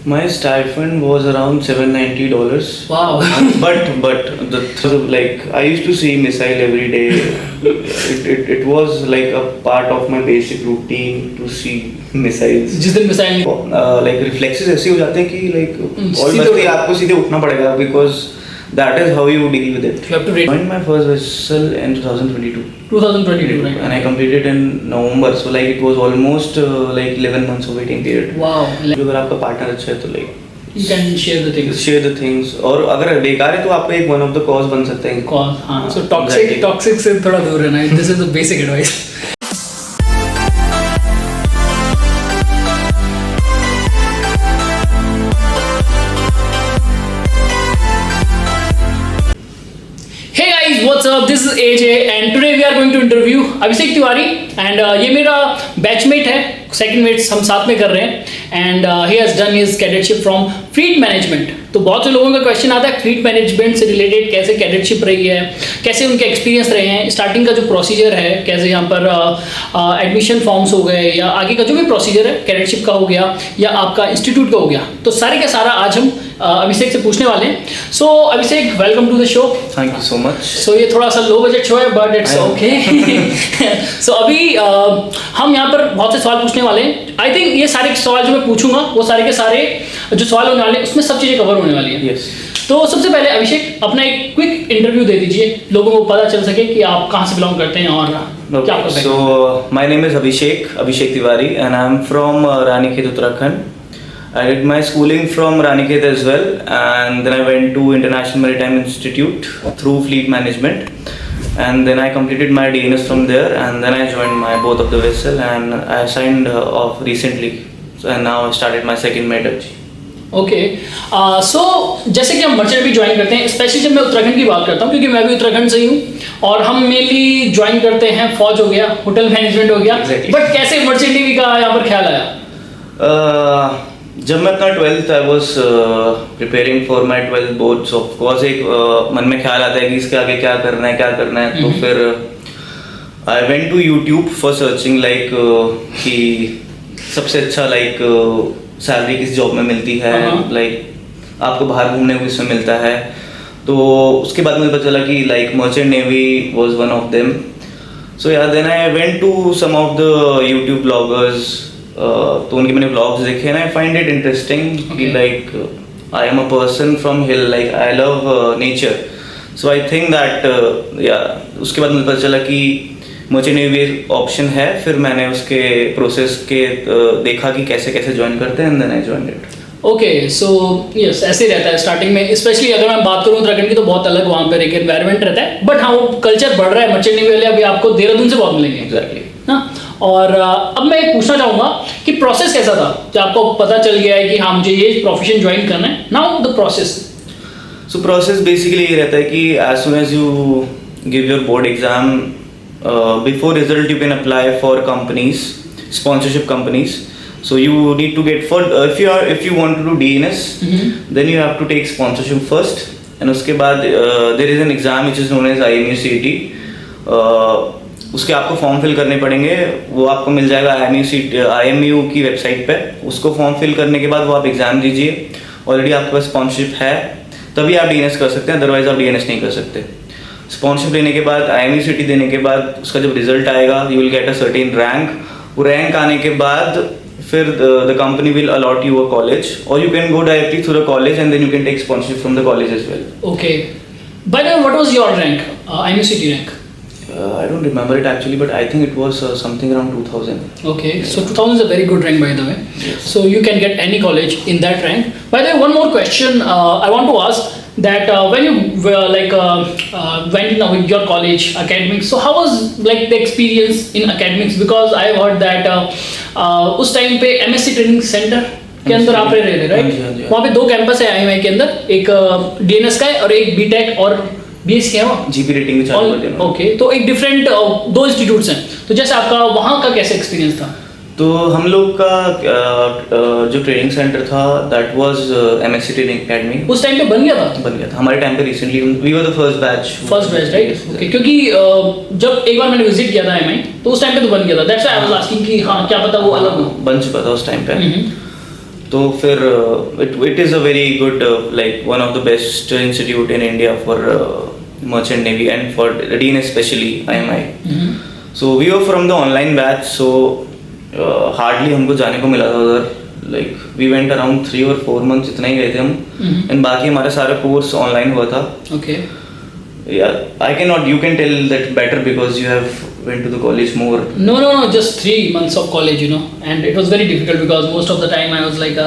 My stipend was around $790. Wow. But like I used to see missile every day. It was like a part of my basic routine to see missiles. जिस दिन missile Like reflexes ऐसे हो जाते हैं कि like सीधे almost आपको सीधे उठना पड़ेगा because that is how you deal with it. You have to rate. I joined my first vessel in 2022. 2022, right? And I completed in November, so like it was almost like 11 months of waiting period. Wow. जो अगर आपका partner अच्छा है तो like You can share the things. share the things, और अगर बेकार है तो आपका एक one of the cause बन सकते हैं. Cause, हाँ. So Exactly. toxic से थोड़ा दूर रहना. This is the basic advice. Hey guys, what's up? This is AJ and today we are going to interview Abhishek Tiwari and ये मेरा बैचमेट है, सेकंड मेट्स हम साथ में कर रहे हैं and he has done his cadetship from fleet management. तो बहुत से लोगों का क्वेश्चन आता है फ्लीट मैनेजमेंट से रिलेटेड कैसे कैडेटशिप रही है, कैसे उनके एक्सपीरियंस रहे हैं, स्टार्टिंग का जो प्रोसीजर है, कैसे यहाँ पर एडमिशन फॉर्म्स हो गए या आगे का जो भी प्रोसीजर है कैडेटशिप का हो गया या आपका इंस्टीट्यूट का हो गया, तो सारे का सारा आज हम अभिषेक से पूछने वाले हैं. So Abhishek, welcome to the show. Thank you so much. So ये थोड़ा सा लो बजट शो है बट इट्स ओके. सो अभी हम यहाँ पर बहुत से सवाल पूछने वाले हैं. आई थिंक ये सारे सवाल जो मैं पूछूंगा वो सारे के सारे जो सवाल होने वाले हैं उसमें सब चीज़ें कवर होने वाली है. Yes. तो सबसे पहले अभिषेक अपना एक क्विक इंटरव्यू दे दीजिए, लोगों को पता चल सके कि आप कहाँ से बिलोंग करते हैं और क्या करते हैं. So my name is Abhishek Tiwari, and I'm from Ranikhet, Uttarakhand. I did my schooling from Ranikhet as well, and then I went to International Maritime Institute through fleet management, and then I completed my DNS from there, and then I joined my both of the vessel, and I signed off recently, and now I started my second MEDAG. Okay. So जैसे कि हम merchant भी join करते हैं, specially जब मैं उत्तराखंड की बात करता हूँ क्योंकि मैं भी उत्तराखंड से ही हूँ और हम मेनली ज्वाइन करते हैं फौज हो गया, होटल मैनेजमेंट हो गया. Exactly. बट कैसे मर्चेंट नेवी का यहाँ पर ख्याल आया? जब मैं अपना 12th I was preparing for my 12th boards, of course एक मन में ख्याल आता है कि इसके आगे क्या करना है. तो फिर I went to YouTube for searching like कि सबसे अच्छा लाइक सैलरी किस जॉब में मिलती है, लाइक आपको बाहर घूमने को इसमें मिलता है. तो उसके बाद मुझे पता चला कि like merchant navy was one of them. So या then I went to some of the YouTube bloggers, तो उनके मैंने ब्लॉग्स देखे and I find it interesting कि like I am a person from hill, like I love nature. So I think that या उसके बाद मुझे पता चला कि मर्चेंट नेवी ऑप्शन है. फिर मैंने उसके प्रोसेस के देखा कि कैसे कैसे ज्वाइन करते हैं and then I joined it. Okay. So yes, ऐसे ही रहता है स्टार्टिंग में. स्पेशली अगर मैं बात करूँ उत्तराखंड की तो बहुत अलग वहाँ पर एक एनवायरनमेंट रहता है, बट हाँ वो कल्चर बढ़ रहा है. मर्चेंट नेवी वाले अभी आपको देहरादून से बहुत मिलेंगे. एग्जैक्टली. हाँ. और अब मैं एक पूछना चाहूँगा कि प्रोसेस कैसा था जब आपको पता चल गया है कि हाँ मुझे ये प्रोफेशन ज्वाइन करना है. Now the process. So process basically ये रहता है कि as soon as you give your board exam, before result you can apply for companies, sponsorship companies. So you need to get for if you want to do DNS, then you have to take sponsorship first, and उसके बाद there is an exam which is known as IMU CET. उसके आपको form fill करने पड़ेंगे. वो आपको मिल जाएगा IMU की वेबसाइट पे. उसको फॉर्म फिल करने के बाद वो आप एग्जाम दीजिए. ऑलरेडी आपके पास स्पॉन्सरशिप है तभी आप DNS कर सकते हैं, अदरवाइज आप DNS नहीं कर सकते. स्पॉन्सरशिप लेने के बाद IMU CET देने के बाद उसका जब रिजल्ट आएगा you will get a certain rank. वो रैंक आने के बाद फिर the company will allot you a college, और you can go directly through the college and then you can take sponsorship from the college as well. Okay. By the way, what was your rank, IMU CET रैंक? I don't remember it actually, but I think it was something around 2000. Okay, so 2000 is a very good rank by the way. Yes. So you can get any college in that rank. By the way, one more question I want to ask that when you went in with your college academics, so how was like the experience in academics? Because I heard that उस time पे MSc training centre के अंदर आप रह रहे right. वहाँ पे 2 campus है IMI के अंदर, एक DNS का है और एक BTech और BSc है वो GP रेटिंग भी चालू कर देना. ओके. तो एक डिफरेंट 2 इंस्टीट्यूट्स हैं. तो जैसे आपका वहाँ का कैसे एक्सपीरियंस था? तो हम लोग का जो ट्रेनिंग सेंटर था that was MSc training academy. उस टाइम पे बन गया था हमारे टाइम पे recently we were the first batch right. Okay. क्योंकि जब एक बार मैंने विजिट किया था IMI तो उस टाइम पे तो बन गया था. That's why I was asking कि हाँ क्या पता वो अलग हो. बन चुका था उस टाइम पे. तो फिर it is a very good like one of the best institute in India for merchant navy and for DN especially IMI. So we were from the online batch, so hardly हमको जाने को मिला था उधर. Like we went around 3 or 4 months इतना ही गए थे हम. And बाकी हमारा सारा कोर्स ऑनलाइन हुआ था. Okay. Yeah, you can tell that better because you have went to the college more. No, just 3 months of college, and it was very difficult because most of the time I was like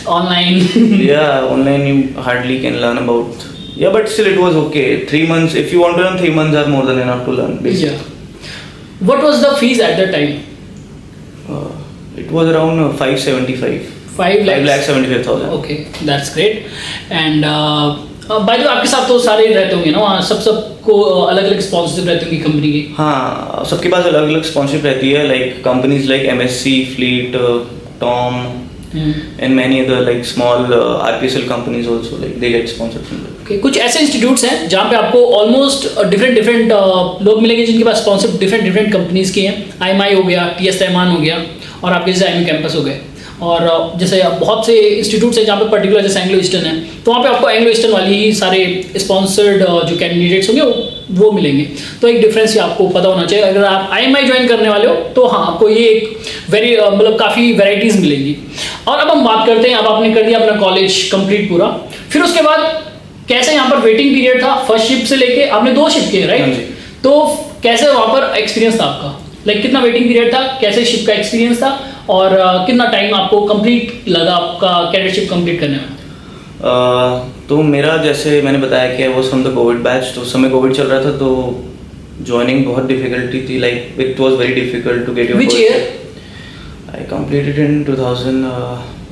online. Yeah, online you hardly can learn about. Yeah, but still it was okay. 3 months, if you want to learn, 3 months are more than enough to learn. Basically. Yeah. What was the fees at that time? It was around 575. 5,75,000. Okay, that's great. And by the way, आपके साथ तो सारे रहते होंगे ना वहाँ सबको अलग अलग स्पॉन्सरशिप रहती होंगी कंपनी की. हाँ, सबके पास अलग अलग स्पॉन्सरशिप रहती है. Like companies like MSC, Fleet, Tom, and many other like small RPSL companies also like they get sponsored from them. Okay, कुछ ऐसे इंस्टीट्यूट्स हैं जहाँ पे आपको ऑलमोस्ट डिफरेंट लोग मिलेंगे जिनके पास स्पॉन्सरशिप डिफरेंट कंपनीज की हैं. IMI हो गया, TS रहमान हो गया और आपके जैसे IMI कैंपस हो गए. और जैसे बहुत से इंस्टीट्यूट्स हैं जहाँ पे पर्टिकुलर जैसे एंग्लो ईस्टर्न है तो वहाँ पे आपको एंग्लो ईस्टर्न वाली ही सारे स्पॉन्सर्ड जो कैंडिडेट्स होंगे वो मिलेंगे. तो एक डिफरेंस ये आपको पता होना चाहिए. अगर आप IMI ज्वाइन करने वाले हो तो हाँ आपको ये एक मतलब काफ़ी वैराइटीज़ मिलेंगी. और अब हम बात करते हैं, अब आपने कर दिया अपना कॉलेज कंप्लीट पूरा, फिर उसके बाद कैसे यहाँ पर वेटिंग पीरियड था फर्स्ट शिफ्ट से लेके आपने 2 शिफ्ट किए राइट. तो कैसे वहाँ पर एक्सपीरियंस था आपका, लाइक कितना वेटिंग पीरियड था, कैसे शिफ्ट का एक्सपीरियंस था और कितना टाइम आपको कंप्लीट लगा आपका कैडेटशिप कंप्लीट करने में. तो मेरा जैसे मैंने बताया कि I was from the Covid batch, तो उस समय कोविड चल रहा था तो ज्वाइनिंग बहुत डिफिकल्टी थी. Like it was very difficult to get your which year. I completed in 2000.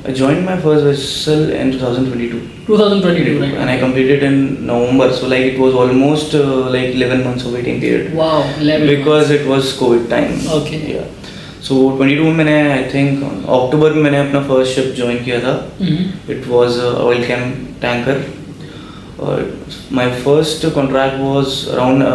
I joined my first vessel in 2022. 2022, right? And I completed in November. So like it was almost like 11 months of waiting period. Wow, 11 because months. it was COVID time. Okay. Yeah. So 22 में मैंने I think अक्टूबर में मैंने अपना first ship join किया था. It was a oil cam tanker. My first contract was around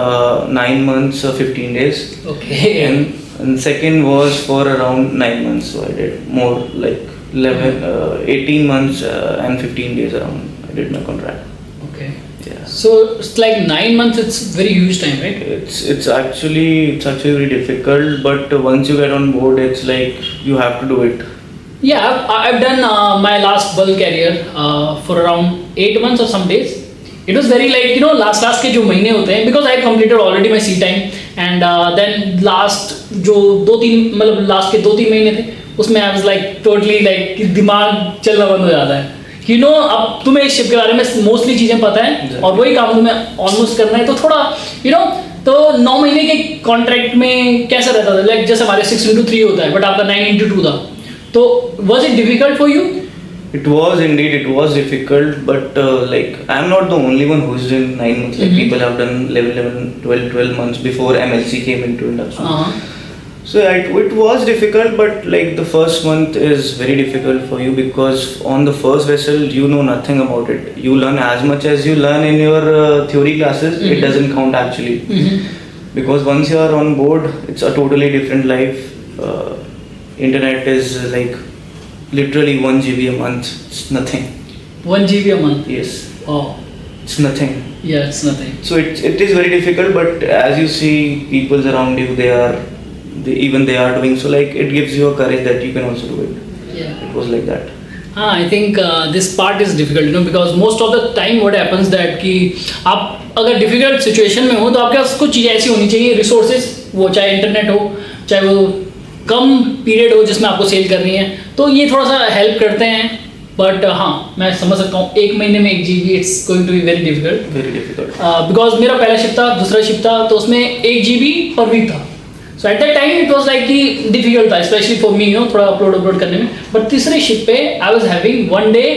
9 months 15 days. Okay. And second was for around 9 months. So I did more like 18 months and 15 days around I did my contract. Okay. Yeah. So it's like 9 months. It's very huge time, right? It's actually very difficult, but once you get on board, it's like you have to do it. Yeah, I've done my last bulk carrier for around 8 months or some days. It was very like last के जो महीने होते हैं because I completed already my sea time and then last जो 2-3 मतलब last के 2-3 महीने थे उसमें I was like totally like दिमाग चलना बंद हो जाता है. अब तुम्हें इस शिप के बारे में मोस्टली चीज़ें पता है और वही काम तुम्हें ऑलमोस्ट करना है तो थोड़ा तो 9 महीने के कॉन्ट्रैक्ट में कैसा रहता था. लाइक जैसे हमारे 6x3 होता है बट आपका 9x2 था. तो was it difficult for you? It was indeed, it was difficult, but like I'm not the only one who's doing 9 months. Like people have done 11, 12 months before MLC came into induction. So it was difficult, but like the first month is very difficult for you because on the first vessel you know nothing about it. You learn as much as you learn in your theory classes. It doesn't count actually because once you are on board, it's a totally different life. Internet is like literally 1 GB a month. It's nothing. 1 GB a month. Yes. Oh. It's nothing. Yeah, it's nothing. So it is very difficult, but as you see people around you, they are doing so. Like it gives you a courage that you can also do it. Yeah. It was like that. I think this part is difficult, because most of the time what happens that कि आप अगर difficult situation में हो तो आपके पास कुछ चीज़ें ऐसी होनी चाहिए, resources, वो चाहे इंटरनेट हो, चाहे वो कम पीरियड हो जिसमें आपको सेल करनी है, तो ये थोड़ा सा हेल्प करते हैं. बट हाँ मैं समझ सकता हूँ 1 महीने में 1 GB it's going to be very difficult. Because मेरा पहला शिप था, दूसरा शिप था, तो उसमें 1 GB पर वीक था. So at that time it was like कि डिफिकल्ट था स्पेशली फॉर मी थोड़ा अपलोड करने में. बट तीसरे शिप पे I was having 1 day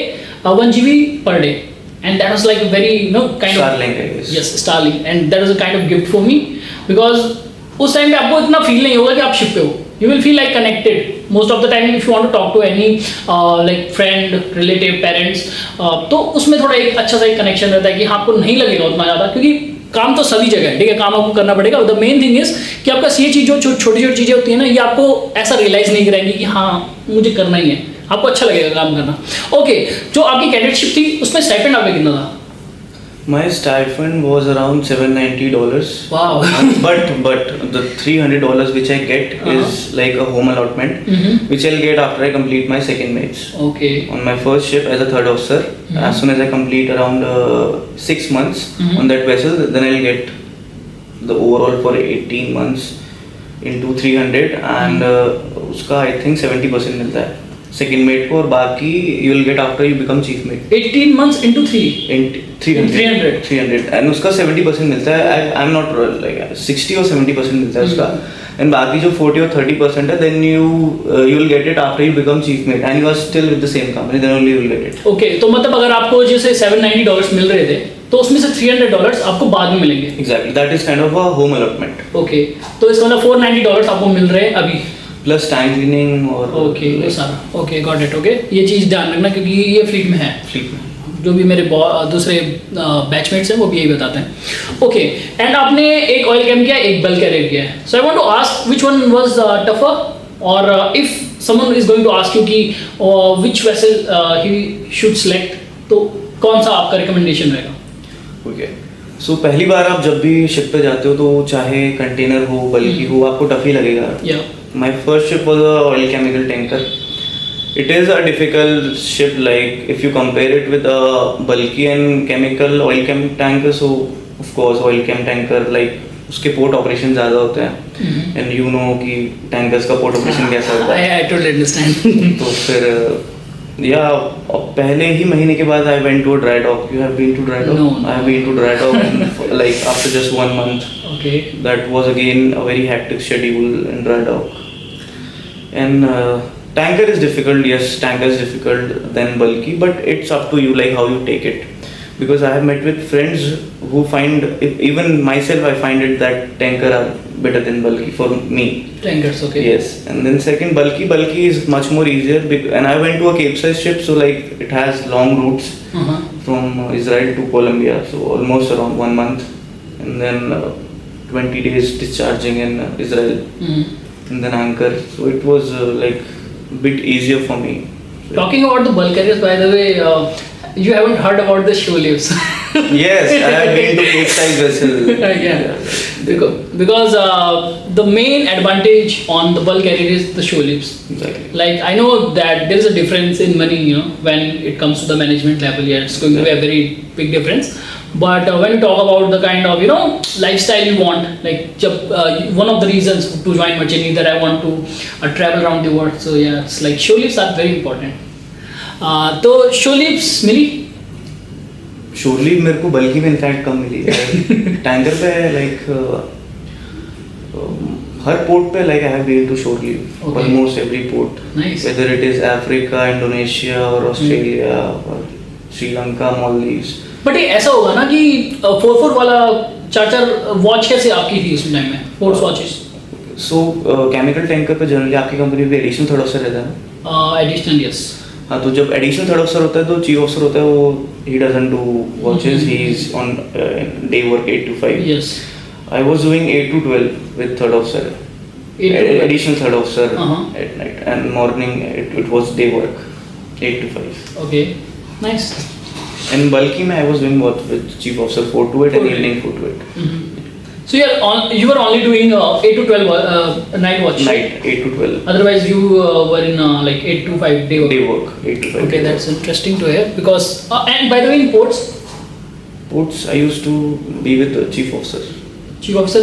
1 GB पर day and that was like a very kind Starlink, of I guess. yes Starlink, and that was a kind of gift for me because उस time पे आपको इतना feel नहीं होगा कि आप ship पे हो. You will feel like connected most of the time if you want to talk to any like friend, relative, parents. तो उसमें थोड़ा एक अच्छा सा एक कनेक्शन रहता है कि हाँ आपको नहीं लगेगा उतना ज़्यादा, क्योंकि काम तो सभी जगह है, ठीक है, काम आपको करना पड़ेगा. द मेन थिंग इज कि आपका ये चीज़ जो छोटी छोटी चीज़ें होती है ना, ये आपको ऐसा रियलाइज़ नहीं कराएंगी कि हाँ मुझे करना ही है. आपको अच्छा लगेगा काम करना। ओके, जो आपकी कैडेटशिप थी उसमें स्टाइपेंड आपका कितना था? My stipend was around $790. Wow. But the $300 which I get is like a home allotment, which I'll get after I complete my second mates. Okay. On my first ship as a third officer, as soon as I complete around 6 months on that vessel, then I'll get the overall for 18 months into 300, and उसका I think 70% मिलता है second mate को, और बाकी you will get after you become chief mate. 18 months into 3. In 300 and उसका 70% मिलता है. I'm not like 60 or 70% मिलता है उसका, and बाकी जो 40 or 30% है, then you will get it after you become chief mate and you are still with the same company, then only you will get it. Okay, तो मतलब अगर आपको जैसे $790 मिल रहे थे तो उसमें से $300 आपको बाद में मिलेंगे. Exactly, that is kind of a home allotment. Okay, तो इसका मतलब $490 आपको मिल रहे हैं अभी. प्लस टैंक क्लीनिंग और ओके ये सारा. Okay got it. ओके, ये चीज़ ध्यान रखना क्योंकि ये फ्लीट में है. फ्लीट में जो भी मेरे दूसरे बैचमेट्स हैं वो भी यही बताते हैं. ओके, एंड आपने एक ऑयल कैम किया, एक बल्क कैरियर किया है. So I want to ask which one was tougher, और if someone is going to ask you कि which vessel he should select, तो कौन सा आपका रिकमेंडेशन रहेगा? ओके, सो पहली बार आप जब भी शिप पे जाते हो तो चाहे कंटेनर हो बल्कि हो, आपको टफ ही लगेगा. या My first ship was a oil chemical tanker. It is a difficult ship, like if you compare it with a bulky and chemical oil chem tanker, so of course oil chem tanker like उसके port operation ज़्यादा होते हैं, and you know कि tankers का port operation कैसा होता है. I totally understand. तो फिर या पहले ही महीने के बाद I went to a dry dock. You have been to dry dock? No. I have been to dry dock like after just 1 month. Okay. That was again a very hectic schedule in dry dock. And tanker is difficult, yes, tanker is difficult than bulky, but it's up to you like how you take it. Because I have met with friends who find, even myself I find it that tanker are better than bulky for me. Tankers, okay. Yes, and then second bulky is much more easier, and I went to a Capesize ship, so like it has long routes from Israel to Colombia, so almost around 1 month, and then 20 days discharging in Israel, and then anchor. So it was like a bit easier for me. Talking about the bulk carriers, by the way, you haven't heard about the show leaves. Yes, I have been to Capesize vessel. Yeah. Because the main advantage on the bulk carrier is the show leaves. Exactly. Like I know that there is a difference in money, you know, when it comes to the management level. Yeah, it's going to be a very big difference. But when you talk about the kind of, you know, lifestyle you want, like one of the reasons to join Merchant that I want to travel around the world. So yeah, it's like show leaves are very important. तो show leaves मिली? Surely मेरे को बल्कि में in fact कम मिली है. Tanker पे like हर port पे like I have been to surely almost every port, whether it is Africa, Indonesia और ऑस्ट्रेलिया और श्रीलंका, मालदीव्स. बट ये ऐसा होगा ना कि 4-4 वाला 4-4 वॉच कैसे आपकी थी उस टाइम में, फोर्स वॉचेस? सो केमिकल टैंकर पे जनरली आपकी कंपनी पे एडिशनल थर्ड ऑफिसर रहता है ना? Additional, yes. हाँ, तो जब एडिशनल थर्ड ऑफिसर होता है तो चीफ ऑफिसर होता है, वो he doesn't do watches, he is on day work 8 to 5. Yes. I was doing 8 to 12 with third officer. Additional third officer at night, and morning it was day work 8 to 5. Okay, nice. And bulky mein I was doing what with chief officer 4 to 8 and evening 4 to 8. So you were only doing 8 to 12 night watch. Night 8 to 12. Otherwise you were in like 8 to 5 day work. Day work 8 to 5. Okay, that's interesting to hear because and by the way in ports I used to be with the chief officer. Chief officer,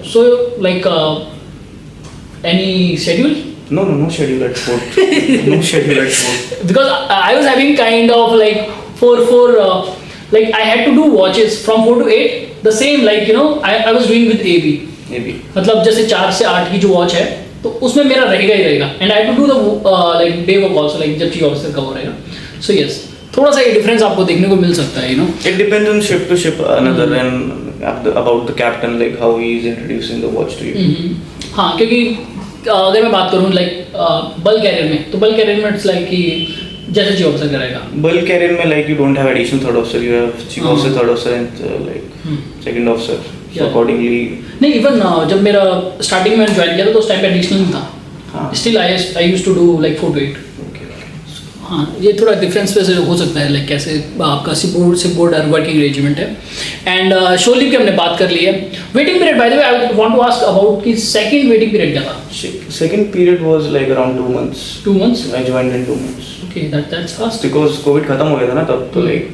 so like any schedule? No schedule at port. No schedule at port. Because I was having kind of like 4 like I had to do watches from 4 to 8. The same like you know I was doing with AB. मतलब जैसे 4 से 8 की जो watch है तो उसमें मेरा रहेगा ही रहेगा, and I to do the like day work also like जब चीफ ऑफिसर का हो रहेगा. सो यस, थोड़ा सा ये डिफरेंस आपको देखने को मिल सकता है, you know. It depends on ship to ship another and about the captain like how he is introducing the watch to you. हाँ, क्योंकि अगर मैं बात करूँ लाइक बल्क कैरियर में, तो बल्क कैरियर में इट्स लाइक कि जैसे चीफ ऑफिसर करेगा. बल्क कैरियर में like you don't have additional third officer, you have chief officer, third officer and like second officer. So accordingly नहीं, इवन जब मेरा स्टार्टिंग में ज्वाइन किया था तो उस टाइम पे एडिशनल था. Still I used to do like 4 to 8. हाँ, ये थोड़ा डिफरेंस वैसे हो सकता है, लाइक कैसे आपका सिपबोर्ड वर्किंग अरेंजमेंट है. एंड शो लीव की हमने बात कर ली है. Waiting period, by the way I want to ask about कि सेकंड वेटिंग पीरियड क्या था? Second period was like around 2 months. 2 months? I joined in 2 months. Okay, that's fast. Because COVID खत्म हो गया था ना तब, तो like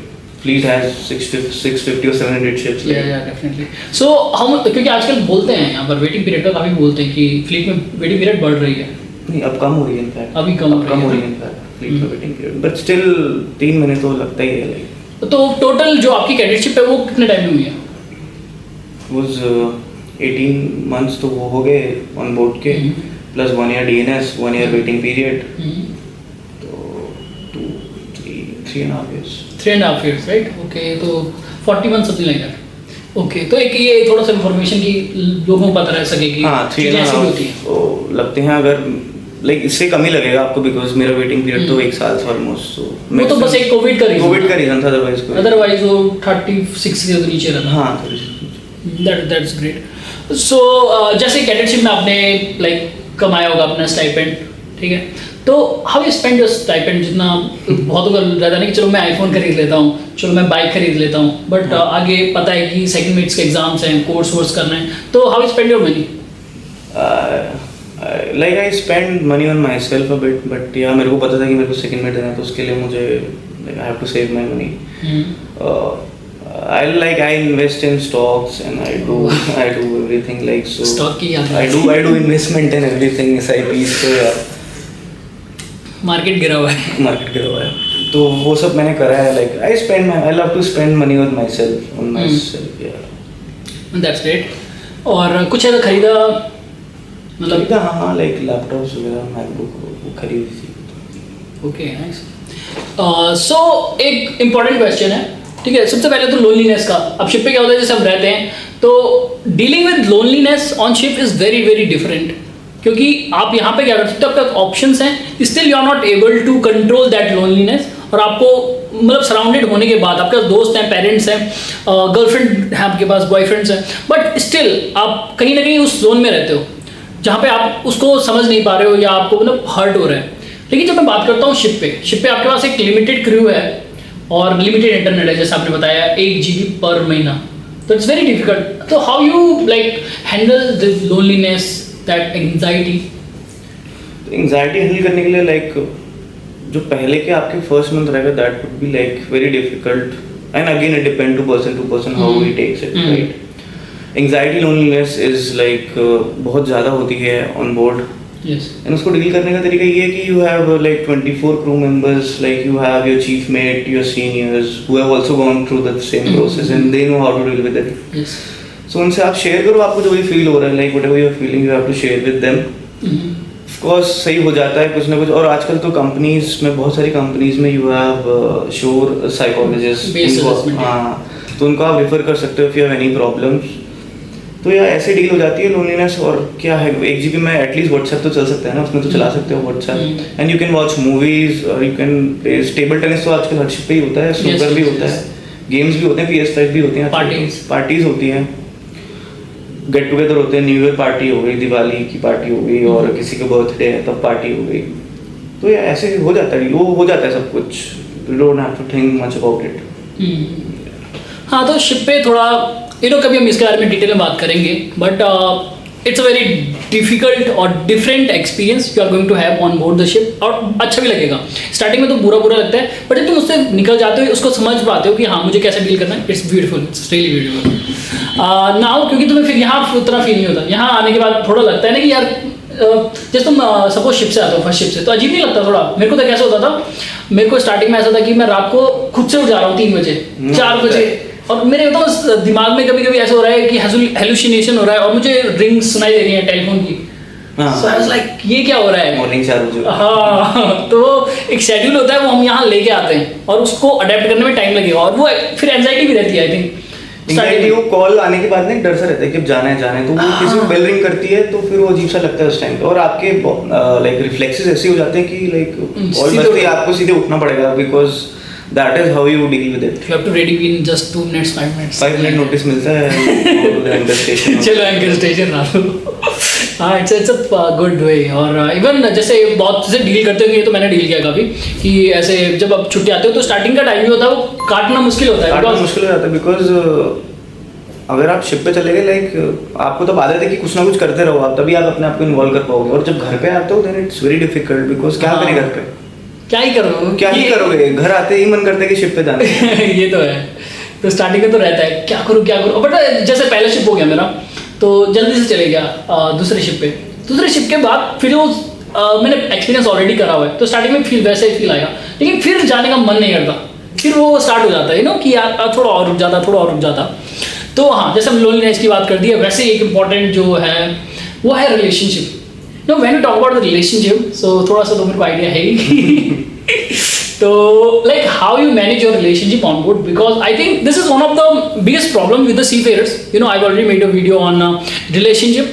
fleet has 650 or 700 ships. Yeah, definitely. So how much, क्योंकि आजकल बोलते हैं यहाँ पर वेटिंग पीरियड का काफ़ी बोलते हैं कि फ्लीट में वेटिंग पीरियड बढ़ रही है. नहीं, अब कम हो रही है इनफैक्ट. अभी कम हो रही है इनफैक्ट फ्लीट में वेटिंग पीरियड, बट स्टिल 3 महीने तो लगता ही है लाइक. तो टोटल जो आपकी कैडेटशिप है वो कितने टाइम में हुई है? was 18 months तो वो हो गए ऑन बोर्ड के, plus 1 year DNS, 1 year waiting period, तो 3.5 years. 3.5 years, right? Okay, तो 40 months something like that. Okay, तो एक ये थोड़ा सा इन्फॉर्मेशन की लोगों को पता रह सके कि हाँ, 3.5 होती है. तो लगते हैं, अगर लाइक इससे कम ही लगेगा आपको, बिकॉज मेरा वेटिंग पीरियड तो 1 साल था ऑलमोस्ट. वो तो बस एक कोविड का रीजन था, अदरवाइज वो 36 के नीचे रहता. हाँ, दैट्स ग्रेट. सो जैसे कैडेटशिप में आपने लाइक कमाया होगा अपना स्टाइपेंड, ठीक है, तो how you spend your stipend? जितना बहुत रहता नहीं कि चलो मैं आईफोन खरीद लेता हूँ, चलो मैं बाइक खरीद लेता हूँ, बट आगे पता है कि सेकंड मेट्स के एग्जाम्स हैं, कोर्स करना है, तो how you spend your money? Like I spend money on my self a bit, but या मेरे को पता था कि मेरे को सेकंड मेट देना है, तो उसके लिए मुझे I have to save my money. I invest in stocks and I do everything like so. Stock की याद I do investment and everything, SIPs. तो यार मार्केट गिरा हुआ है, तो वो सब मैंने करा है. Like I love to spend money on myself, yeah. That's great. और कुछ ऐसा खरीदा, मतलब हाँ, लाइक लैपटॉप्स वगैरह, मैकबुक वो खरीदी थी. Okay, nice. सो एक इम्पॉर्टेंट क्वेश्चन है, ठीक है. सबसे पहले तो लोनलीनेस का. अब शिप पे क्या होता है, जैसे हम रहते हैं तो dealing with loneliness on ship is very very different, क्योंकि आप यहाँ पे क्या कर सकते हो, आपके ऑप्शंस हैं, still you are not able to control that loneliness. और आपको मतलब सराउंडेड होने के बाद आपके पास दोस्त हैं, पेरेंट्स हैं, गर्लफ्रेंड हैं, आपके पास बॉयफ्रेंड्स हैं, बट स्टिल आप कहीं ना कहीं उस जोन में रहते हो जहाँ पे आप उसको समझ नहीं पा रहे हो या आपको मतलब हर्ट हो रहा है. लेकिन जब मैं बात करता हूँ शिप पे आपके पास एक लिमिटेड क्रू है और लिमिटेड इंटरनेट है, जैसे आपने बताया 1 GB पर महीना, तो इट्स वेरी डिफिकल्ट. तो how you like handle this loneliness, that anxiety? Handle करने के लिए लाइक जो पहले के आपके फर्स्ट मंथ रहेगा, that would be like very difficult, and again it depend to person how he takes it, right. Anxiety loneliness is like बहुत ज़्यादा होती है ऑन बोर्ड. Yes. एंड उसको डील करने का तरीका ये है कि you have like 24 crew members, like you have your chief mate, your seniors who have also gone through the same process and they know how to deal with it. Yes. So उनसे आप share करो, आपको जो भी feel हो रहा है, like whatever you're feeling, you have to share with them. Of course सही हो जाता है कुछ ना कुछ. और आजकल तो कंपनीज में, बहुत सारी कंपनीज में यू हैव श्योर साइकोलॉजिस्ट, हाँ, तो उनको आप रेफर कर सकते हो if you have any problems. तो यार ऐसे डील हो जाती है लोनलीनेस. और क्या है, 1 GB में एटलीस्ट व्हाट्सएप तो चल सकता है ना, उसमें तो चला सकते हो WhatsApp, and you can watch movies और you can play table tennis. तो आजकल हर शिप पे ही होता है, स्नूकर भी होता है, गेम्स भी होते हैं, PS5 भी होते हैं, पार्टीज होती हैं, गेट टुगेदर होते हैं, न्यू ईयर पार्टी हो गई, दिवाली की पार्टी हो गई, और किसी का बर्थडे है तब पार्टी हो गई. तो ये ऐसे हो जाता है, वो हो जाता है सब कुछ. You don't have to think much about it. हाँ, तो शिप पे थोड़ा कभी हम इसके बारे में डिटेल में बात करेंगे, but it's a very difficult और different experience you are going to have on board the ship. और अच्छा भी लगेगा. स्टार्टिंग में तो बुरा लगता है, बट जब तुम उससे निकल जाते हो, उसको समझ पाते हो कि हाँ मुझे कैसे डील करना है, it's beautiful, it's really beautiful. Now क्योंकि तुम्हें फिर यहाँ उतना फील नहीं होता. यहाँ आने के बाद थोड़ा लगता है ना कि यार जैसे तुम सपोज शिप से आते हो, फर्स्ट शिप से, तो अजीब नहीं लगता थोड़ा? मेरे को तो कैसा होता था, मेरे को स्टार्टिंग में ऐसा था कि मैं रात को खुद से उठ जा रहा हूँ 3 बजे 4 बजे, और मेरे तो दिमाग में कभी कभी ऐसा हो रहा है कि हेलुसिनेशन हो रहा है और मुझे रिंग्स सुनाई दे रही है टेलीफोन की. So I was like, ये क्या हो रहा है? मॉर्निंग 4 बजे. हाँ, तो एक शेड्यूल होता है, वो हम यहाँ लेके आते हैं और उसको अडेप्ट करने में टाइम लगेगा, और वो फिर एंजाइटी भी रहती है. आई थिंक एंजाइटी, वो कॉल आने के बाद ना एक डर सा रहता है कि अब जाना है, तो वो किसी को बेल रिंग करती है तो फिर वो अजीब सा लगता है उस टाइम पे. और आपके लाइक रिफ्लेक्सेस ऐसे हो जाते हैं कि लाइक ऑलमोस्ट आपको सीधे उठना पड़ेगा, because that is how you deal with it. You have to ready in just 2 minutes, 5 minutes. 5 minute notice मिलता है. चलो एंकर स्टेशन आ लो. हाँ, इट्स अ गुड वे। और इवन जैसे बहुत से डील करते होंगे, तो मैंने डील किया काफ़ी कि ऐसे जब आप छुट्टी आते हो तो स्टार्टिंग का टाइम भी होता है, वो काटना मुश्किल होता है। काटना मुश्किल हो जाता है बिकॉज अगर आप शिप पे चले गए लाइक आपको तो आदत है कि कुछ ना कुछ करते रहो आप, तभी आप अपने आप को इन्वॉल्व कर पाओगे। और जब घर पे आते हो then it's very difficult because क्या करें घर पे, क्या ही करोगे, क्या ही करोगे, घर आते ही मन करता है कि शिप पे जाना है। ये तो है। तो स्टार्टिंग में तो रहता है क्या करूँ क्या करूँ, बट जैसे पहला शिप हो गया मेरा तो जल्दी से चले गया दूसरे शिप पे। दूसरे शिप के बाद फिर वो मैंने एक्सपीरियंस ऑलरेडी करा हुआ है, तो स्टार्टिंग में फील वैसे ही फील आएगा, लेकिन फिर जाने का मन नहीं करता, फिर वो स्टार्ट हो जाता है कि यार थोड़ा और रुक जाता, थोड़ा और रुक जाता। तो हाँ, जैसे हम लोनलीनेस की बात कर दी है, वैसे एक इंपॉर्टेंट जो है वो है relationship. No when you talk about the relationship, so थोड़ा सा तो मेरे को आइडिया है ही। तो like how you manage your relationship on board, because I think this is one of the biggest problem with the seafarers. I already made a video on relationship,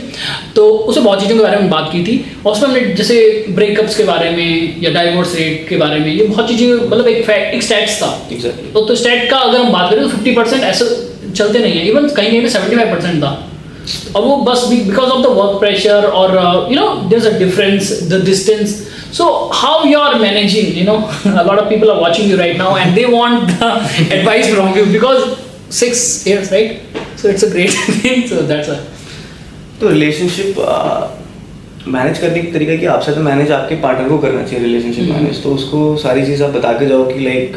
तो उसमें बहुत चीज़ों के बारे में बात की थी, और उसमें हमने जैसे ब्रेकअप्स के बारे में या डाइवोर्स रेट के बारे में, ये बहुत चीज़ें, मतलब एक स्टैट्स था। तो स्टैट का अगर हम बात करें तो 50% ऐसे चलते नहीं है, इवन कहीं कहीं पे 75% था। और वो बस because of the work pressure और there is a difference, the distance. So how you are managing, a lot of people are watching you right now and they want advice from you because 6 years, right? So it's a great thing. So that's a तो relationship manage करने की तरीका कि आपसे तो manage आपके partner को करना चाहिए रिलेशनशिप मैनेज। तो उसको सारी चीज़ आप बता के जाओ कि लाइक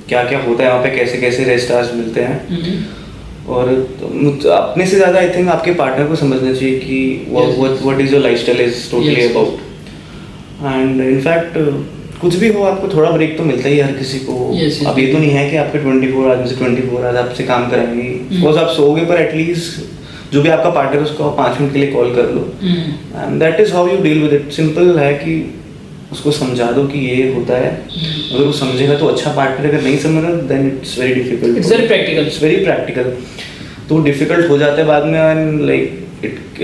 क्या क्या होता है वहाँ पे, कैसे कैसे रेस्ट आवर्स मिलते हैं। और तो अपने से ज़्यादा आई थिंक आपके पार्टनर को समझना चाहिए कि what is your lifestyle is totally about. And in fact कुछ भी हो आपको थोड़ा ब्रेक तो मिलता ही है हर किसी को। अब ये तो नहीं है कि आपके 24 आवर्स में से 24 आवर्स आपसे काम कराएंगे, बिकॉज आप सोओगे पर एटलीस्ट जो भी आपका पार्टनर उसको आप 5 मिनट के लिए कॉल कर लो। And that is how you deal with it. Simple है कि उसको समझा दो कि ये होता है, अगर वो समझेगा तो अच्छा पार्टनर, अगर नहीं समझेगा then it's very difficult. It's very practical. तो डिफिकल्ट हो जाता है बाद में, and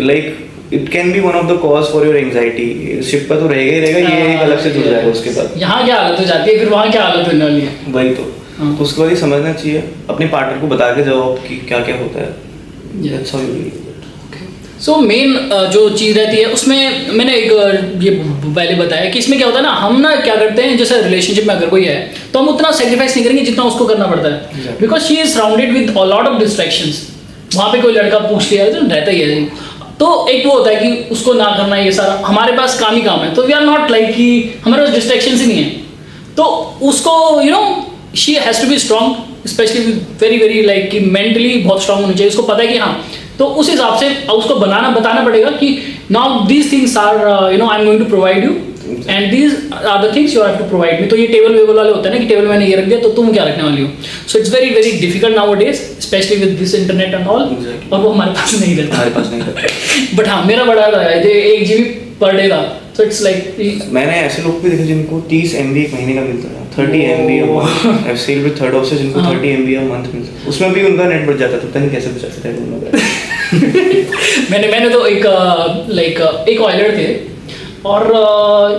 like it can be one of the cause for your anxiety. Ship पर तो रहेगा ही रहेगा, ये एक अलग से जुड़ जाएगा उसके बाद। यहाँ क्या हालत हो जाती है, फिर वहाँ क्या हालत होने वाली है, वही तो। तो उसके बाद ये समझना चाहिए, अपने पार्टनर को बता के जाओ कि क्या क्या होता है। That's how you deal with it. So main जो चीज़ रहती है उसमें मैंने एक ये पहले बताया कि इसमें क्या होता है ना, हम ना क्या करते हैं, जैसे रिलेशनशिप में अगर कोई है तो हम उतना सेक्रीफाइस नहीं करेंगे जितना उसको करना पड़ता है, because she is surrounded with a lot of distractions. वहाँ पे कोई लड़का पूछ लिया तो रहता ही है, तो एक वो होता है कि उसको ना करना, ये सारा हमारे पास काम ही काम है, तो वी आर नॉट लाइक कि हमारे पास डिस्ट्रैक्शंस ही नहीं है। तो उसको she has to be strong, specially very very like कि मेंटली बहुत स्ट्रॉन्ग होनी चाहिए। उसको पता है कि हाँ, तो उस हिसाब से उसको बताना पड़ेगा कि now these things are I am going to provide you and these are the things you have to provide me. तो ये टेबल वेबल वाले होते हैं ना कि टेबल मैंने ये रख दिया तो तुम क्या रखने वाली हो। So it's very very difficult now days, specially with this internet and all, और वो हमारे पास नहीं रहता। बट हाँ, मेरा बड़ा था 1 GB पर डे था, so it's like मैंने ऐसे लोग भी देखे जिनको 30 MB एक महीने का मिलता है, 30 MB a month। I've seen with third officer जिनको 30 MB a month मिलता है, उसमें भी उनका नेट बढ़ जाता था, पता नहीं कैसे बचाते थे उन लोग। मैंने तो एक ऑयलर थे, और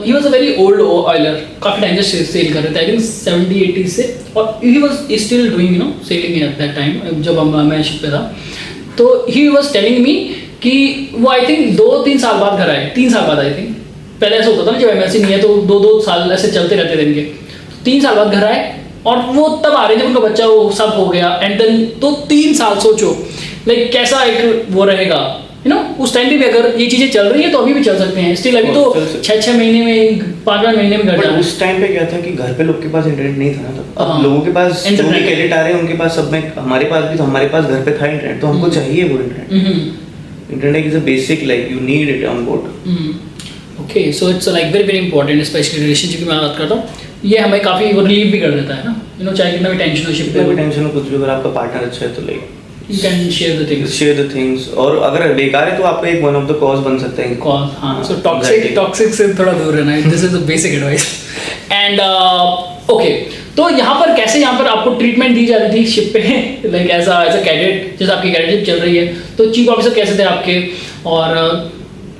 he was a very old Euler, काफ़ी टाइम से सेल कर रहे थे, आई थिंक 70-80 से, और he was still doing selling at that time जब मैं शिप पे था। तो ही वॉज टेलिंग मी कि वो आई थिंक 2-3 साल बाद घर आए, 3 साल बाद आई थिंक। पहले ऐसा होता था ना, जब MNC नहीं है तो 2-2 साल ऐसे चलते रहते थे इनके। 3 साल बाद घर आए, और वो तब आ रहे जब उनका बच्चा वो सब हो गया, एंड देन तो 3 साल सोचो लाइक कैसा एक वो रहेगा, उस टाइम पे भी अगर ये चीजें चल रही है तो अभी भी चल सकते हैं स्टिल। अभी तो 6-6 महीने में 5-5 महीने में घर जाना। उस टाइम पे क्या था कि घर पे लोग के पास इंटरनेट नहीं था ना, तब अब लोगों के पास जो भी कैडेट आ रहे हैं उनके पास सब में, हमारे पास भी, तो हमारे पास घर पे था इंटरनेट, तो हमको चाहिए वो internet. Internet is a basic, like you need it on board. Okay, so it's like very very important, specially relationship की मैं बात करता हूँ, ये हमें काफ़ी रिलीव भी कर देता है ना, चाहे कितना भी टेंशन हो, शिप पे भी टेंशन हो, कुछ भी, अगर आपका पार्टनर अच्छा है तो like you can share the things। और अगर बेकार है तो आपका एक वन ऑफ द कॉज बन सकता है कॉज। हाँ, सो टॉक्सिक से थोड़ा दूर रहना, this is the basic advice. And okay, तो यहाँ पर आपको ट्रीटमेंट दी जा रही थी शिप पे, लाइक एज अ कैडेट, जैसे आपकी कैडेटशिप चल रही है, तो चीफ ऑफिसर कैसे थे आपके, और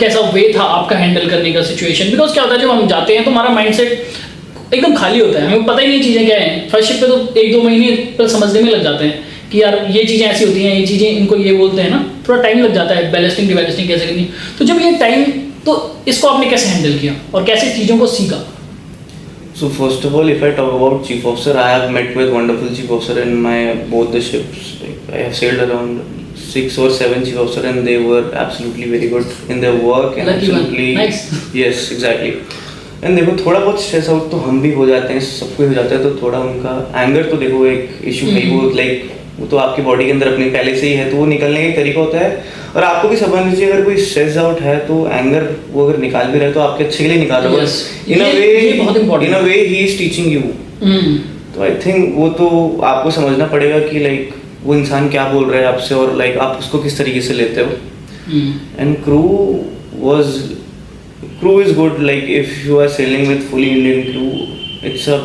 कैसा वे था आपका हैंडल करने का सिचुएशन। बिकॉज क्या होता है, जब हम जाते हैं तो हमारा माइंडसेट एकदम खाली होता है, हमें पता ही नहीं चीज़ें क्या हैं। फर्स्ट शिप पे तो 1-2 महीने पर समझने में लग जाते हैं कि यार ये चीज़ें ऐसी होती हैं, ये चीज़ें इनको ये बोलते हैं ना, थोड़ा टाइम लग जाता है बैलेंसिंग डिबैलेंसिंग कैसे करनी। तो जब ये टाइम, तो इसको आपने कैसे हैंडल किया और कैसे चीज़ों को सीखा? So first of all, if I talk about chief officer, I have met with wonderful chief officer in my both the ships. Like, I have sailed around 6 or 7 chief officer, and they were absolutely very good in their work and Lucky one. absolutely Nice. yes, exactly. And देखो थोड़ा बहुत stress out तो हम भी हो जाते हैं, सबको हो जाता है, तो थोड़ा उनका एंगर तो देखो एक इशू है, वो लाइक वो तो आपकी बॉडी के अंदर अपने पहले से ही है, तो वो निकलने का एक तरीका होता है। और आपको भी समझ लीजिए अगर कोई स्ट्रेस आउट है तो एंगर वो अगर निकाल भी रहे तो आपके अच्छे के लिए निकाल रहा है। Yes. इन अ ये बहुत important way he is teaching you. तो आई थिंक वो तो आपको समझना पड़ेगा कि लाइक वो इंसान क्या बोल रहा है आपसे, और लाइक आप उसको किस तरीके से लेते हो। And crew is good. Like if you are sailing with fully Indian crew, it's a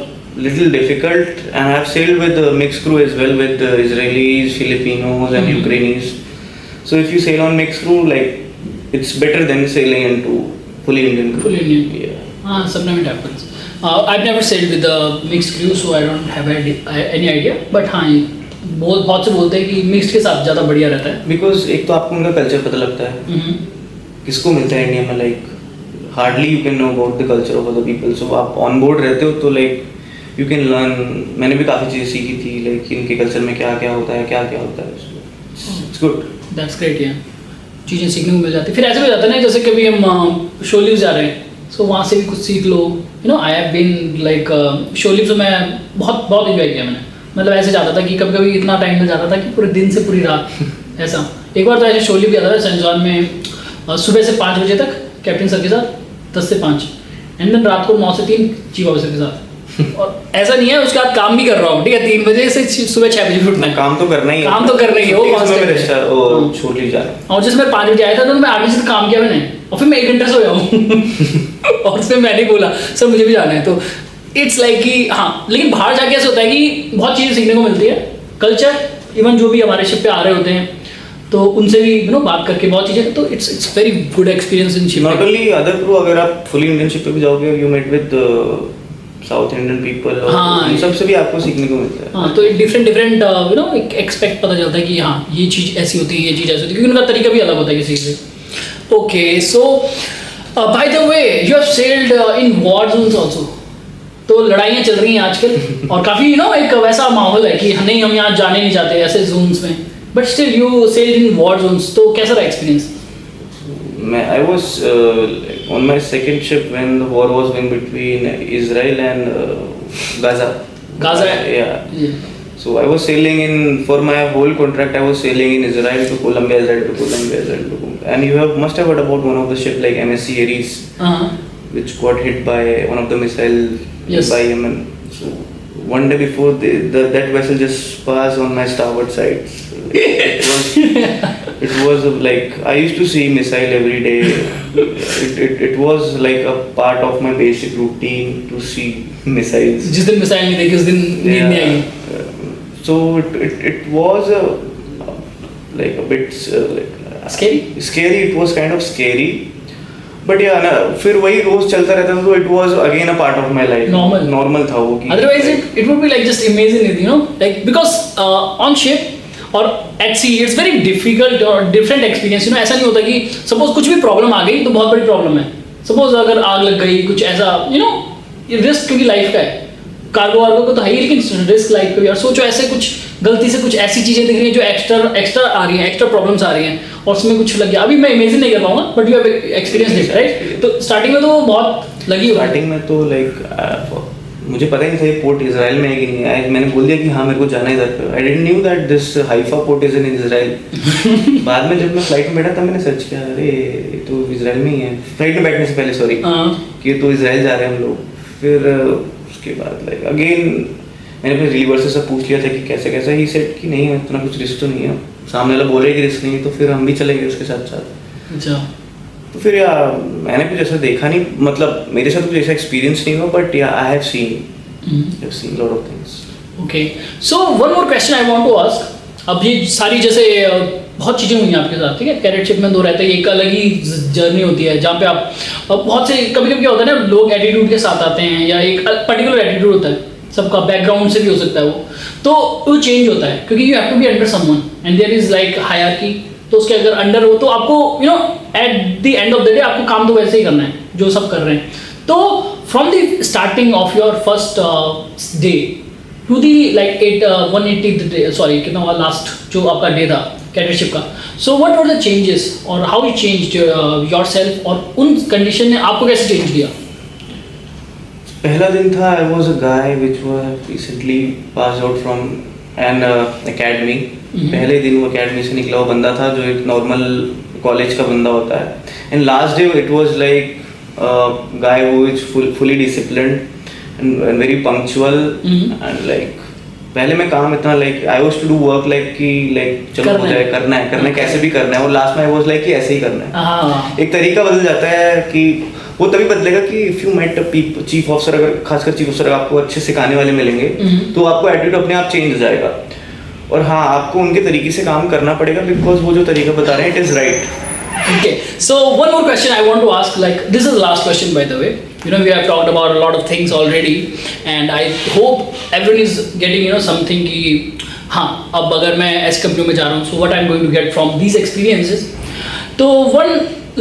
little difficult, and I have sailed with a mixed crew as well, with Israelis, Filipinos and Ukrainians. So if you sail on mixed crew, like it's better than sailing into fully Indian crew. Fully Indian. Yeah. Sometimes it happens. I've never sailed with a mixed crew, so I don't have any idea. But हाँ, बहुत से बोलते हैं कि mixed के साथ ज़्यादा बढ़िया रहता है। Because एक तो आपको उनका कल्चर पता लगता है, किसको मिलता है इंडिया में, like hardly you can know about the culture of other people. So आप ऑन बोर्ड रहते हो तो लाइक यू कैन लर्न। मैंने भी काफ़ी चीज़ें सीखी थी, लाइक इनके कल्चर में क्या क्या होता है, क्या क्या होता है। It's good, that's great. यार चीज़ें सीखने को मिल जाती है। फिर ऐसे भी हो जाता है ना, जैसे कभी हम शोलीव जा रहे हैं, सो वहाँ से भी कुछ सीख लो। You know I have been like शोलीव, तो मैं बहुत बहुत इंजॉय किया मैंने। मतलब ऐसे जाता था कि कभी कभी इतना टाइम लग जाता था कि पूरे दिन से पूरी रात ऐसा। एक बार तो ऐसे शोलीव गया था सेंट जॉन में, सुबह से 5 बजे तक कैप्टन सर के साथ, 10 से 5, एंड देन रात को 9 से 3 चीफ ऑफिसर के साथ। और ऐसा नहीं है उसके बाद काम भी कर रहा हूँ, ठीक है, 3 बजे से सुबह 6 बजे उठना है। काम तो करना ही है, काम तो करना ही है, वो constant छोड़ ली जा रहा है। और जिसमें 5 बजे आया था तो मैं 8 बजे तक काम किया मैंने, और फिर मैं 1 घंटा सोया हूँ। और उसमें मैंने बोला सर मुझे भी जाना है। तो इट्स लाइक कि हाँ, लेकिन बाहर जाके ऐसा होता है कि बहुत चीज़ें सीखने को मिलती है। कल्चर, इवन जो भी हमारे शिप पे आ रहे होते हैं तो उनसे भी यू नो बात करके बहुत चीज़ें, तो it's very good experience in ship. Not only other crew, अगर आप फुली इंडियन शिप पे भी जाओगे, you met with south Indian people, और सबसे भी आपको सीखने को मिलता है। हाँ, तो डिफरेंट यू नो एक एक्सपेक्ट पता चलता है कि हाँ ये चीज़ ऐसी होती है, ये चीज़ ऐसी होती है, क्योंकि उनका तरीका भी अलग होता है किसी से। Okay, so by the way you have sailed in war zones also. तो लड़ाइयाँ चल रही हैं आजकल और काफ़ी यू नो एक वैसा माहौल है कि नहीं हम यहाँ जाने नहीं चाहते ऐसे जोन्स में, but still you sailed in war zones. तो कैसा रहा experience? I was on my second ship when the war was going between Israel and Gaza. Yeah. So I was sailing in, for my whole contract I was sailing in Israel to Colombia, Israel to Colombia, Israel to Colombia. And you must have heard about one of the ship like MSC Aries, which got hit by one of the missile by Yemen. So one day before that vessel just passed on my starboard side. It was like I used to see missile every day. It was like a part of my basic routine to see missiles. जिस दिन missile नहीं देखी उस दिन नींद नहीं आई। So it was like a bit scary. It was kind of scary. But yeah, ना फिर वही रोज चलता रहता था, तो it was again a part of my life. Normal था वो कि otherwise it would be like just amazing, you know, like because on ship और at sea it's very difficult और डिफरेंट एक्सपीरियंस। यू नो ऐसा नहीं होता कि suppose कुछ भी प्रॉब्लम आ गई तो बहुत बड़ी प्रॉब्लम है। सपोज अगर आग लग गई कुछ ऐसा, यू नो रिस्क क्योंकि लाइफ का है, कार्गो वार्गो को तो है ही, लेकिन रिस्क लाइफ का भी। और सोचो ऐसे कुछ गलती से कुछ ऐसी चीज़ें दिख रही हैं जो एक्स्ट्रा आ रही हैं, एक्स्ट्रा प्रॉब्लम्स आ रही हैं और उसमें कुछ लग गया। अभी मैं इमेजिन नहीं कर पाऊंगा, but you have experience this right. तो स्टार्टिंग में तो बहुत लगी, स्टार्टिंग में तो लाइक मुझे पता ही नहीं था ये पोर्ट इजराइल में है कि नहीं है। मैंने बोल दिया कि हाँ मेरे को जाना है इधर। I didn't knew that this Haifa port is in Israel. बाद में जब मैं फ्लाइट में बैठा तब मैंने सर्च किया, अरे ये तो इजराइल में ही है। फ्लाइट में बैठने से पहले सॉरी कि ये तो इजराइल जा रहे हैं हम लोग। फिर उसके बाद लाइक अगेन मैंने अपने रिलीवर से सब पूछ लिया था कि कैसा ही सेट कि नहीं है इतना कुछ रिस्क तो नहीं है। सामने वाला बोले कि रिस्क नहीं है, तो फिर हम भी चले गए उसके साथ साथ। अच्छा, तो फिर यार मैंने कुछ ऐसा देखा नहीं, मतलब मेरे साथ कुछ ऐसा एक्सपीरियंस नहीं हुआ, बट या I have seen lot of things. Okay, so one more question I want to ask. अब ये सारी जैसे बहुत चीज़ें हुई हैं आपके साथ, ठीक है, कैडेटशिप में दो रहते हैं, एक अलग ही जर्नी होती है जहाँ पे आप बहुत से कभी कभी क्या होता है ना, लोग एटीट्यूड के साथ आते हैं या एक पर्टिकुलर एटीट्यूड होता है सबका बैकग्राउंड से भी हो सकता है वो चेंज होता है क्योंकि you have to be under someone and there is like hierarchy. तो उसके अगर अंडर हो तो आपको at the end of the day आपको काम तो वैसे ही करना है जो सब कर रहे हैं। तो from the starting of your first day to the like 180 sorry कितना हुआ लास्ट जो आपका डे था कैडेटशिप का, so what were the changes और हाउ यू चेंज्ड योरसेल्फ और उन कंडीशन ने आपको कैसे चेंज किया? पहला दिन था, I was a guy which was recently pass out from an academy. पहले दिन वो अकेडमी से निकला हुआ बंदा था जो एक नॉर्मल कॉलेज का बंदा होता है। And last day it was like guy who is fully disciplined and very punctual and like पहले मैं काम इतना like I was to do work like कि लाइक चलो हो जाए, करना है कैसे भी करना है, और लास्ट में आई वाज लाइक कि ऐसे ही करना है। एक तरीका बदल जाता है कि वो तभी बदलेगा कि if you met chief officer, अगर खासकर चीफ ऑफिसर आपको अच्छे सिखाने वाले मिलेंगे तो आपको एटीट्यूड अपने आप चेंज हो जाएगा। और हाँ, आपको उनके तरीके से काम करना पड़ेगा बिकॉज वो जो तरीका बता रहे हैं it is right. Okay, so one more question I want to ask, like this is the last question by the way. We have talked about a lot of things already and I hope everyone is getting something कि हाँ अब अगर मैं ऐसी company में जा रहा हूँ so what I'm going to get from these experiences. तो one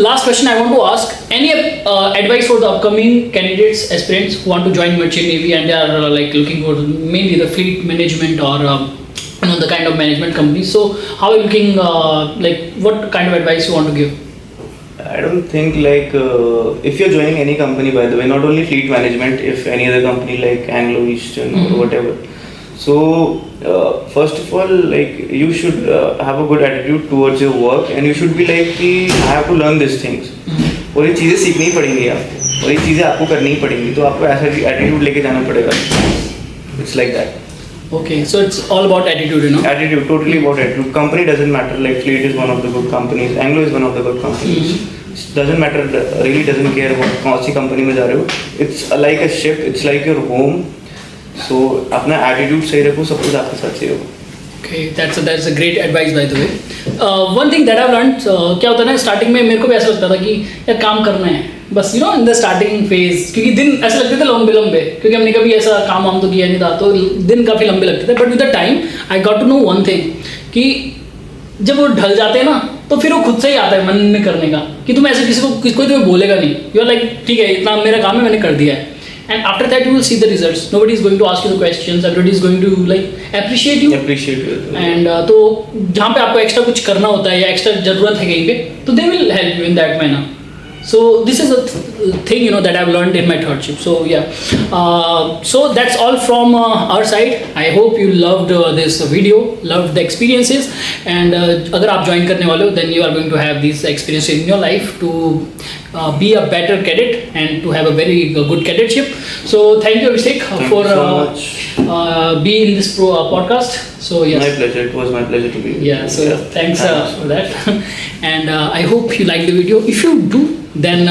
last question I want to ask, any advice for the upcoming candidates, aspirants who want to join Merchant Navy and they are like looking for mainly the fleet management or the kind of management company. So how are you looking like what kind of advice you want to give? I don't think like if you're joining any company, by the way, not only fleet management, if any other company like Anglo Eastern or whatever, so first of all like you should have a good attitude towards your work and you should be like कि I have to learn these things और ये चीज़ें सीखनी ही पड़ेंगी आपको और ये चीज़ें आपको करनी ही पड़ेंगी, तो आपको ऐसा एटीट्यूड लेके जाना पड़ेगा। It's like that. Okay, so it's all about attitude, Attitude, totally about attitude. Company doesn't matter. Like Fleet is one of the good companies. Anglo is one of the good companies. Doesn't matter. Really doesn't care about कौन सी company में जा रहे हो. It's like a ship. It's like your home. So अपना attitude सही रखो, सब कुछ आपके साथ सही होगा। Okay, that's a great advice by the way. One thing that I've learned, क्या होता है ना, स्टार्टिंग में मेरे को भी ऐसा लगता था कि यार काम करना है बस इन द स्टार्टिंग फेज, क्योंकि दिन ऐसे लगते थे लंबे क्योंकि हमने कभी ऐसा काम वाम तो किया नहीं था तो दिन काफ़ी लंबे लगते थे। But with the time I got to know one thing कि जब वो ढल जाते हैं ना तो फिर वो खुद से ही आता है मन में करने का कि तुम ऐसे किसी को कोई तुम्हें बोलेगा नहीं, यू आर लाइक ठीक है इतना मेरा काम है मैंने कर दिया है। And after that you will see the results. Nobody is going to ask you the questions. Everybody is going to like appreciate you. And तो जहाँ पे आपको एक्स्ट्रा कुछ करना होता है या एक्स्ट्रा जरूरत है कहीं पे तो they will help you in that manner. So this is a thing that I've learned in my third shift. So yeah, so that's all from our side. I hope you loved this video, loved the experiences, and अगर आप join करने वाले हो then you are going to have these experiences in your life to be a better cadet and to have a very good cadetship. So thank you Abhishek for being in this podcast. So yes, my pleasure. It was my pleasure to be here. Yeah, so thanks for that. And I hope you like the video. If you do, then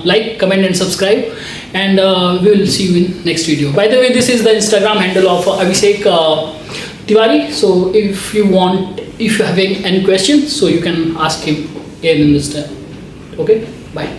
like, comment and subscribe, and we will see you in next video. By the way, this is the Instagram handle of Abhishek Tiwari. So if you have any questions, so you can ask him here in this time. Okay, bye.